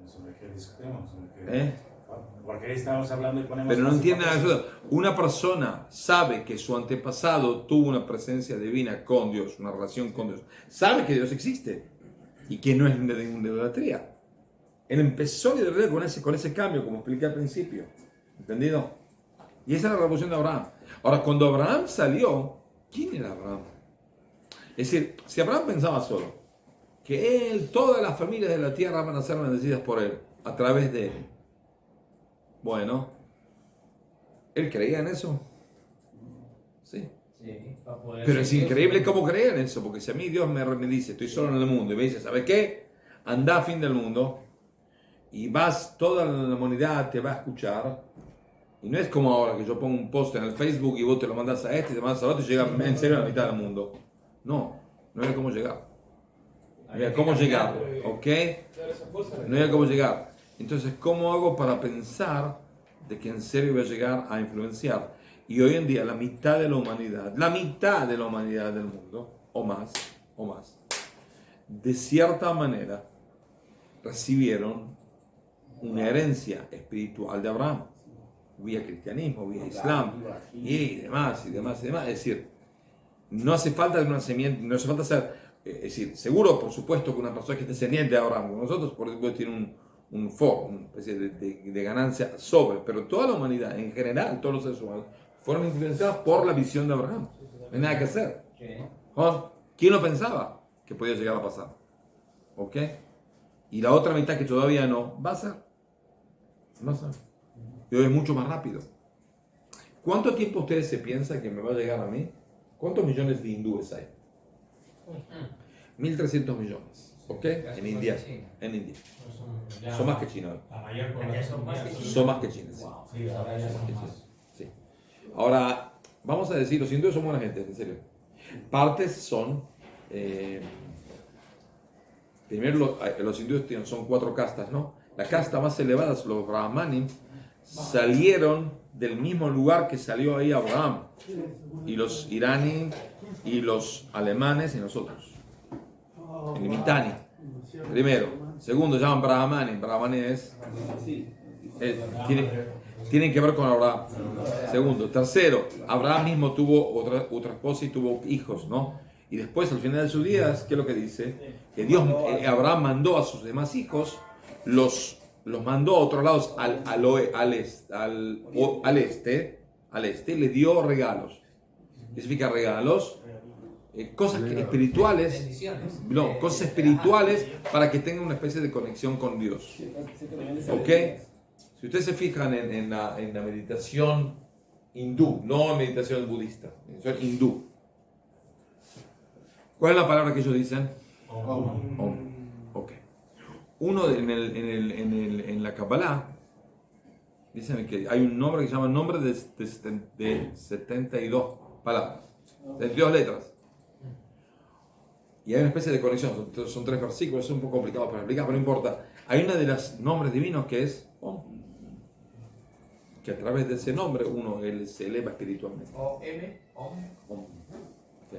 ¿Sobre qué discutimos? Porque ahí estamos hablando y ponemos... Pero no entiende nada de eso. Una persona sabe que su antepasado tuvo una presencia divina con Dios, una relación con Dios. Sabe que Dios existe y que no es de idolatría. Él empezó la idolatría con ese cambio, como expliqué al principio. ¿Entendido? Y esa es la revolución de Abraham. Ahora, cuando Abraham salió, ¿quién era Abraham? Es decir, si Abraham pensaba solo, que todas las familias de la tierra van a ser bendecidas por él, a través de él. Bueno, ¿él creía en eso? Sí. Pero es increíble cómo creía en eso, porque si a mí Dios me dice, estoy solo en el mundo, y me dice, ¿sabes qué? Anda a fin del mundo, y toda la humanidad te va a escuchar, y no es como ahora que yo pongo un post en el Facebook y vos te lo mandas a este, y te mandas a otro, y llega en serio a la mitad del mundo. No hay cómo llegar. No hay cómo llegar, ¿ok? No hay cómo llegar. Entonces, ¿cómo hago para pensar de que en serio voy a llegar a influenciar? Y hoy en día la mitad de la humanidad del mundo, o más, de cierta manera, recibieron una herencia espiritual de Abraham, vía cristianismo, vía islam, y demás. Es decir, no hace falta ser Es decir, seguro, por supuesto, que una persona que es descendiente de Abraham, como nosotros, por ejemplo, tiene una especie de ganancia sobre, pero toda la humanidad, en general, todos los seres humanos, fueron influenciados por la visión de Abraham. No hay nada que hacer. ¿Quién lo pensaba que podía llegar a pasar? ¿Ok? Y la otra mitad que todavía no, va a ser. Va a ser. Y hoy es mucho más rápido. ¿Cuánto tiempo ustedes se piensan que me va a llegar a mí? ¿Cuántos millones de hindúes hay? 1.300 millones. ¿Ok? En India. En India. Son más que China. La mayor Son más que China. Sí. Sí, ahora ya son más. Sí. Ahora, vamos a decir, los hindúes son buena gente, en serio. Partes son... primero, los hindúes son 4 castas, ¿no? La casta más elevada, los brahmanim, salieron del mismo lugar que salió ahí Abraham. Y los iraníes, y los alemanes, y nosotros. El Mitani. Primero. Segundo, llaman brahmanim. Brahmanim tienen que ver con Abraham. Segundo. Tercero, Abraham mismo tuvo otra esposa y tuvo hijos, ¿no? Y después, al final de sus días, ¿qué es lo que dice? Que Dios, Abraham mandó a sus demás hijos, los mandó a otros lados al este, le dio regalos. ¿Qué significa regalos? Cosas espirituales, no, cosas espirituales para que tengan una especie de conexión con Dios. ¿Ok? Si ustedes se fijan en la meditación hindú, no en meditación budista, meditación hindú, ¿cuál es la palabra que ellos dicen? Om. Ok. Uno en la Kabbalah, dicen que hay un nombre que se llama nombre de 72 palabras, 72 letras. Y hay una especie de conexión, son 3 versículos, es un poco complicado para explicar, pero no importa. Hay una de los nombres divinos que es Om, que a través de ese nombre él se eleva espiritualmente. Om. Sí.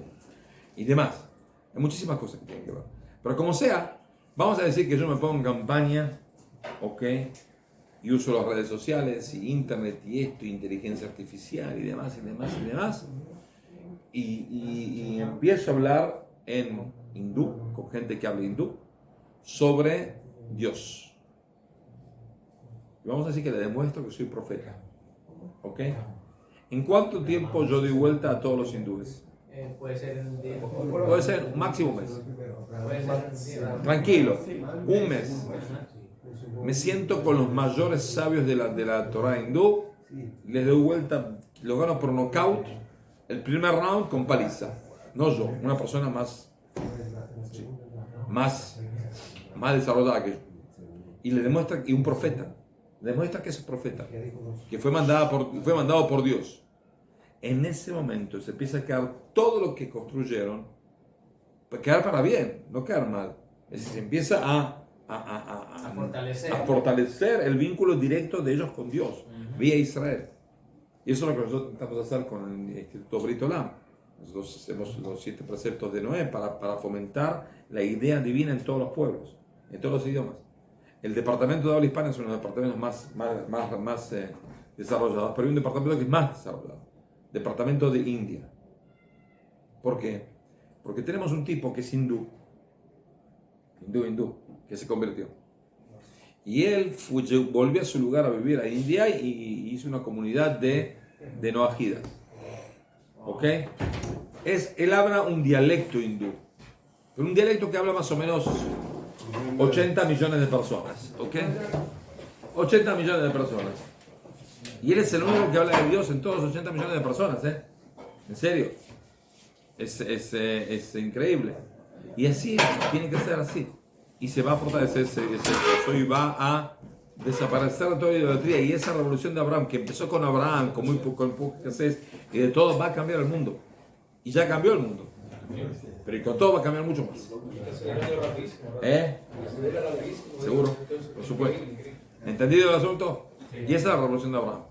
Y demás. Hay muchísimas cosas que tienen que ver. Pero como sea, vamos a decir que yo me pongo en campaña, ¿ok? Y uso las redes sociales, y internet, y esto, y inteligencia artificial, y demás. Y empiezo a hablar en hindú, con gente que habla hindú, sobre Dios. Y vamos a decir que le demuestro que soy profeta. ¿Ok? ¿En cuánto tiempo yo doy vuelta a todos los hindúes? Puede ser en un día. Puede ser un máximo mes. Puede ser un día. Tranquilo, un mes. Me siento con los mayores sabios de la Torah hindú, les doy vuelta, los gano por nocaut, el primer round con paliza. No yo, una persona más desarrollada que yo. Y le demuestra que un profeta, demuestra que es un profeta, que fue mandado por Dios. En ese momento se empieza a quedar todo lo que construyeron, quedar para bien, no quedar mal. Es decir, se empieza a fortalecer el vínculo directo de ellos con Dios, vía Israel. Y eso es lo que nosotros intentamos hacer con el Instituto Brit Olam. Nosotros hacemos los 7 preceptos de Noé para fomentar la idea divina en todos los pueblos, en todos los idiomas. El departamento de habla hispana es uno de los departamentos más desarrollados, pero hay un departamento que es más desarrollado. Departamento de India. ¿Por qué? Porque tenemos un tipo que es hindú, que se convirtió. Y él volvió a su lugar a vivir a India y hizo una comunidad de noajidas. ¿Ok? Él habla un dialecto hindú, pero un dialecto que habla más o menos 80 millones de personas. ¿Ok? 80 millones de personas. Y él es el único que habla de Dios en todos los 80 millones de personas, ¿eh? En serio. Es increíble. Y así, tiene que ser así. Y se va a fortalecer ese proceso y va a desaparecer toda la idolatría. Y esa revolución de Abraham, que empezó con Abraham, con muy poco que haces, y de todo va a cambiar el mundo. Y ya cambió el mundo. Pero y con todo va a cambiar mucho más. Seguro, por supuesto. ¿Entendido el asunto? Y esa es la revolución de Abraham.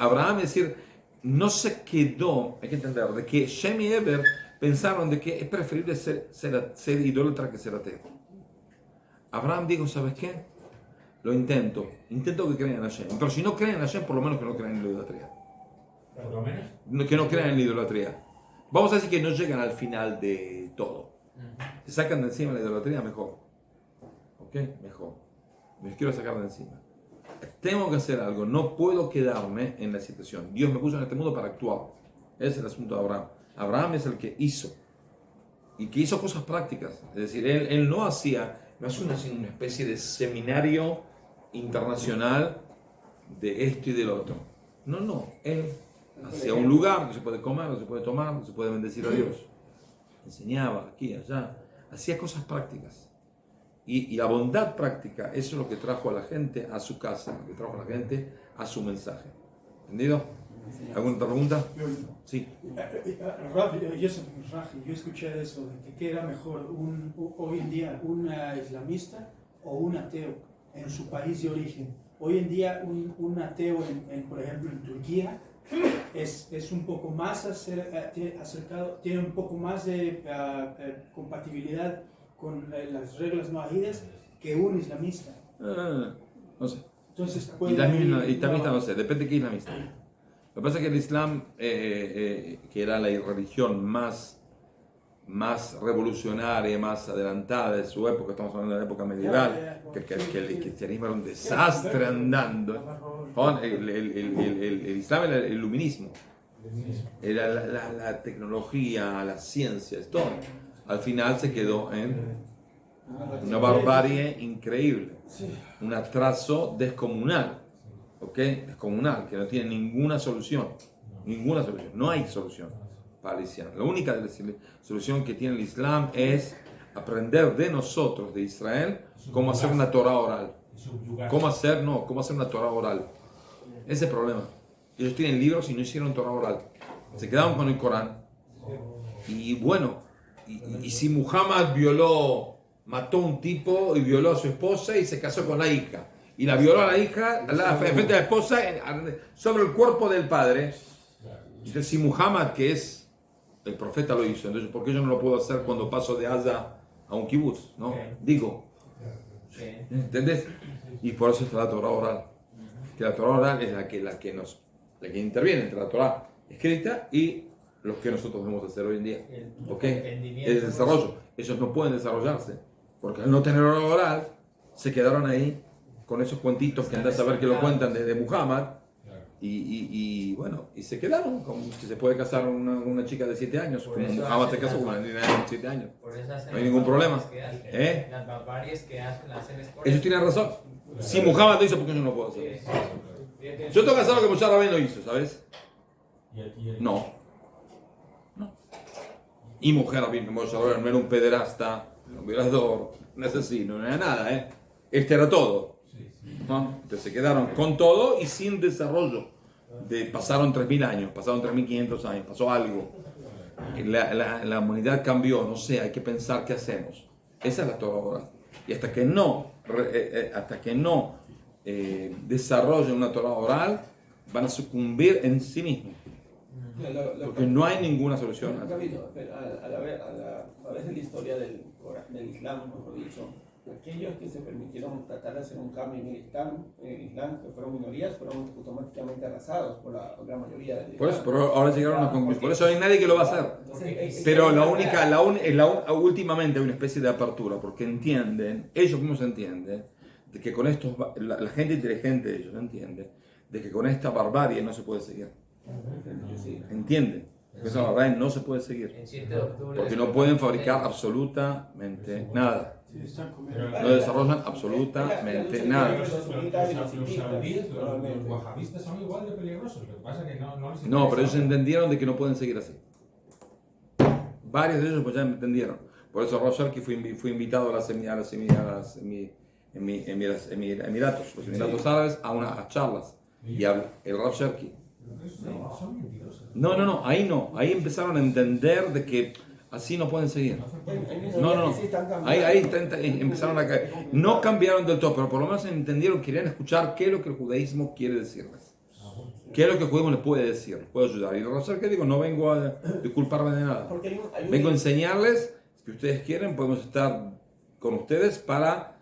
Abraham, es decir, no se quedó, hay que entender, de que Shem y Eber pensaron de que es preferible ser idólatra que ser ateo. Abraham dijo, ¿sabes qué? Lo intento que crean en Hashem. Pero si no creen en Hashem, por lo menos que no crean en la idolatría. ¿Por lo menos? Que no crean en la idolatría. Vamos a decir que no llegan al final de todo. Si sacan de encima la idolatría, mejor. ¿Ok? Mejor. Me quiero sacar de encima. Tengo que hacer algo, no puedo quedarme en la situación. Dios me puso en este mundo para actuar. Ese es el asunto de Abraham. Abraham es el que hizo. Y que hizo cosas prácticas. Es decir, él no hacía una especie de seminario internacional de esto y del otro. No. Él hacía un lugar que se puede comer, no se puede tomar, no se puede bendecir a Dios. Enseñaba aquí, allá. Hacía cosas prácticas. Y la bondad práctica, eso es lo que trajo a la gente a su casa, lo que trajo a la gente a su mensaje. ¿Entendido? ¿Alguna otra pregunta? Sí. Yo escuché eso, de que era mejor hoy en día un islamista o un ateo en su país de origen. Hoy en día un ateo, por ejemplo, en Turquía, es un poco más acercado, tiene un poco más de compatibilidad con las reglas noahidas que un islamista. No sé. Entonces, islamista no sé, depende de qué islamista. Lo que pasa es que el Islam, que era la religión más revolucionaria, más adelantada de su época, estamos hablando de la época medieval, que el cristianismo era un desastre andando. El Islam era el iluminismo, era la tecnología, las ciencias, todo. Al final se quedó en una barbarie increíble, un atraso descomunal. ¿Ok? Descomunal, que no tiene ninguna solución, no hay solución para el Islam. La única solución que tiene el Islam es aprender de nosotros, de Israel, cómo hacer una Torah oral. Cómo hacer una Torah oral. Ese es el problema. Ellos tienen libros y no hicieron Torah oral. Se quedaron con el Corán. Y bueno, y si Muhammad mató a un tipo y violó a su esposa y se casó con la hija, y la violó a la hija frente a la esposa sobre el cuerpo del padre. Entonces, si Muhammad, que es el profeta, lo hizo, entonces ¿por qué yo no lo puedo hacer cuando paso de Gaza a un kibutz? ¿No? Digo, ¿entendés? Y por eso está la Torah oral, que la Torah oral es la que interviene entre la Torah escrita y lo que nosotros debemos hacer hoy en día. ¿Ok? El desarrollo. Ellos no pueden desarrollarse porque al no tener Torah oral se quedaron ahí con esos cuentitos que andás a ver que lo cuentan de Muhammad, y bueno, y se quedaron, como si se puede casar una chica de 7 años, como Muhammad se casó con una niña de 7 años, no hay ningún problema. Las barbarias que hacen es por ellos tienen razón. Si Muhammad lo hizo, ¿por qué yo no puedo hacer? Yo tengo que hacer lo que Moshe Rabbeinu hizo, ¿sabes? No. Y Moshe Rabbeinu no era un pederasta, un violador, un asesino, no era nada, Este era todo. ¿No? Entonces se quedaron con todo y sin desarrollo. Pasaron 3.000 años, pasaron 3.500 años, pasó algo. La humanidad cambió, no sé, hay que pensar qué hacemos. Esa es la Torah oral. Y hasta que no desarrollen una Torah oral, van a sucumbir en sí mismos. Porque no hay ninguna solución. A veces la historia del Islam, mejor dicho, aquellos que se permitieron tratar de hacer un cambio en el Islam, que fueron minorías, fueron automáticamente arrasados por la gran mayoría del Islam. Por eso, pero ahora llegaron a una conclusión. Por eso hay nadie que lo va a hacer. Pero últimamente hay una especie de apertura, porque ellos mismos entienden, de que con estos, la gente inteligente de ellos entiende, de que con esta barbarie no se puede seguir. ¿Entienden? Esa barbarie no se puede seguir. Porque no pueden fabricar absolutamente nada. No desarrollan absolutamente nada. Los saudíes, los wahabistas son igual de peligrosos. Lo que pasa es que no les No, pero ellos entendieron de que no pueden seguir así. Varios de ellos pues ya entendieron. Por eso Rav Sharki fue invitado a los Emiratos, los Emiratos Árabes, a charlas. Y el Rav Sharki. No, ahí empezaron a entender de que así no pueden seguir. No. Ahí empezaron a caer. No cambiaron del todo, pero por lo menos entendieron, querían escuchar qué es lo que el judaísmo quiere decirles. ¿Qué es lo que el judaísmo les puede decir? Les puede ayudar. Y el Rav Sharki digo, no vengo a disculparme de nada. Vengo a enseñarles, si ustedes quieren, podemos estar con ustedes para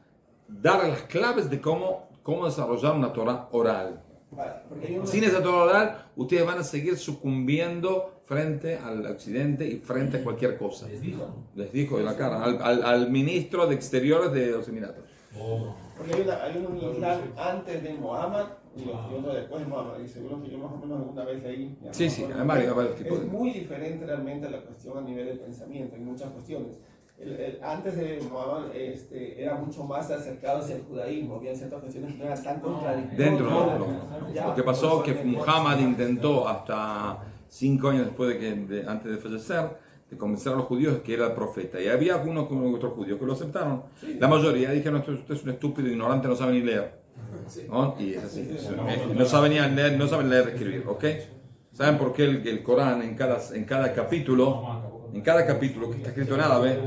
dar las claves de cómo desarrollar una Torah oral. Vale, porque hay una- Sin esa Torah oral, ustedes van a seguir sucumbiendo frente al occidente y frente a cualquier cosa. Les dijo de la cara al ministro de Exteriores de los Emiratos. Porque hay un Islam antes de Muhammad y otro después de Muhammad. Y seguro que yo más o menos alguna vez leí. Sí, hay varios tipos Es de... muy diferente realmente la cuestión a nivel de pensamiento en muchas cuestiones. Antes de Muhammad era mucho más acercado hacia el judaísmo. Había ciertas cuestiones que no eran tan contradictorias. Dentro. Lo que pasó es que Muhammad intentó hasta 5 años después antes de fallecer, de convencer a los judíos que era el profeta. Y había algunos otros judíos que lo aceptaron. La mayoría dijeron, usted es un estúpido, ignorante, no sabe ni leer. ¿No? Y es así. No saben ni leer, no saben leer y escribir. ¿Ok? ¿Saben por qué el Corán en cada capítulo, que está escrito en árabe,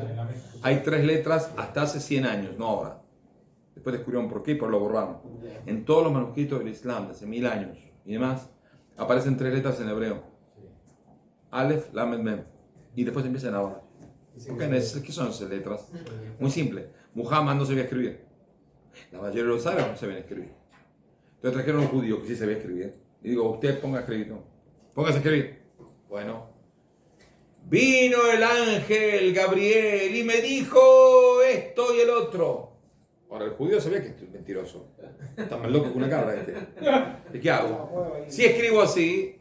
hay 3 letras hasta hace 100 años, no ahora? Después descubrieron por qué, pero lo borraron. En todos los manuscritos del Islam, de hace 1000 años y demás, aparecen 3 letras en hebreo. Aleph, Lamed, Mem. Y después empiezan ahora. ¿Qué son esas letras? Muy simple. Muhammad no sabía escribir. La mayoría de los árabes no sabían escribir. Entonces trajeron un judío que sí sabía escribir. Y digo, usted ponga a escribir. No. Póngase a escribir. Bueno. Vino el ángel Gabriel y me dijo esto y el otro. Ahora, el judío sabía que es mentiroso. Está más loco que una cabra este. ¿Y qué hago? Si escribo así,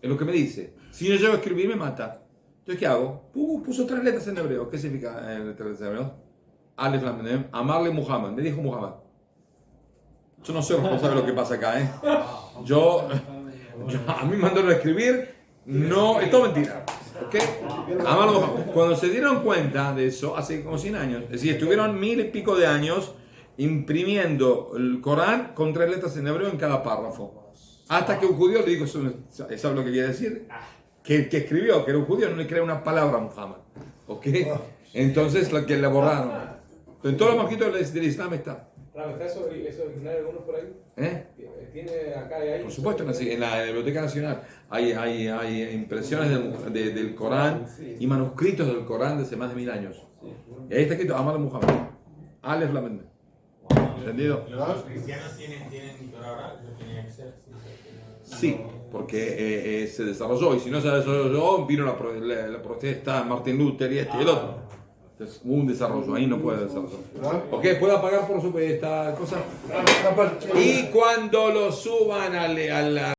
es lo que me dice. Si no llego a escribir, me mata. Entonces, ¿qué hago? Puso 3 letras en hebreo. ¿Qué significa 3 letras en hebreo? Alef Lam Mem. Amarle Muhammad. Me dijo Muhammad. Yo no soy responsable de lo que pasa acá, ¿eh? A mí me mandaron a escribir. No, es todo mentira. ¿Ok? Amarle Muhammad. Cuando se dieron cuenta de eso, hace como 100 años, es decir, estuvieron 1000 y pico de años imprimiendo el Corán con 3 letras en hebreo en cada párrafo. Hasta que un judío le dijo, ¿sabes lo que quiere decir? Que escribió, que era un judío, no le crea una palabra a Muhammad. ¿Ok? Entonces, lo que le borraron. En todos los manuscritos del Islam está. ¿Está eso original algunos por ahí? ¿Tiene acá y ahí? Por supuesto, en la Biblioteca Nacional hay impresiones del Corán y manuscritos del Corán de hace más de 1000 años. Y ahí está escrito Amar Muhammad. Aleph Lam Mem. ¿Entendido? ¿Los cristianos tienen Torah oral? ¿Lo tienen que ser? Sí, porque se desarrolló, y si no se desarrolló, vino la protesta, Martin Luther y y el otro. Entonces hubo un desarrollo, ahí no puede desarrollar. Ok, puede apagar por su esta cosa. Y cuando lo suban a la